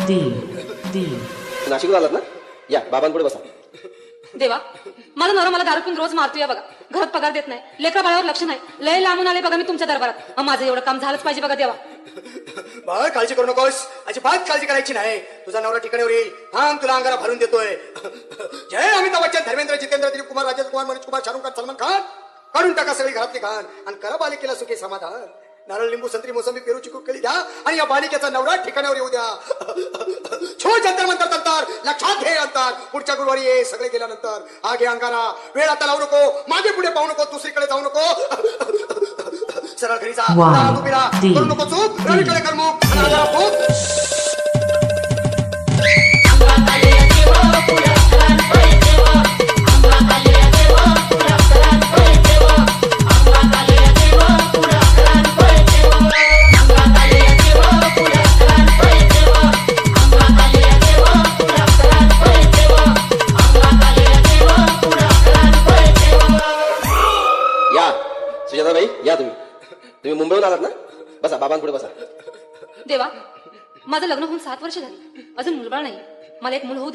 D D नाशिकला आलात ना? या बाबांपुढे बसा. देवा, माझा नवरा मला दारू पिऊन रोज मारतोय बघा. घरात पगार देत नाही, लेकरा बाळावर लक्ष नाही. लय लांबून आले बघा मी तुमच्या दरबारात. माझं एवढं काम झालंच पाहिजे बघा देवा. बाळ काळजी करू नकोस, अजिबात काळजी करायची नाही. तुझा नवरा ठिकाणीवर येईल. थांब, तुला अंगारा भरून देतोय. जय अमिताभ बच्चन, धर्मेंद्र, जितेंद्र, दिलीप कुमार, राजेश कुमार, मनीष कुमार, शाहरुख खान, सलमान खान. काढून टाका सगळी घरातली घाण आणि करा बालिकेला सुखी समाधान. नारळ, लिंबू, संत्री, मोसंबी, पेरू, चिकू, केळी द्या आणि या बालिकेचा नवरा ठिकाणावर येऊ द्या. छो जंतर मंतर तंतर, लक्षात घे अंतर. पुढच्या गुरुवारी ये, सगळे गेल्यानंतर. हा घे अंगारा. वेळ आता लावू नको, मागे पुढे पाहू नको, दुसरीकडे जाऊ नको. सरळ घरी जा. One, करू नको चूक. रवीकडे कर मुख आणि अंगारा फूक. या सुजाताबाई, या तुम्ही मुंबईहून आलात ना? बसा, बाबांपुढे बसा. देवा, माझं लग्न होऊन 7 वर्ष झाली, अजून मुलबाळ नाही. मला एक मूल होऊ द्या.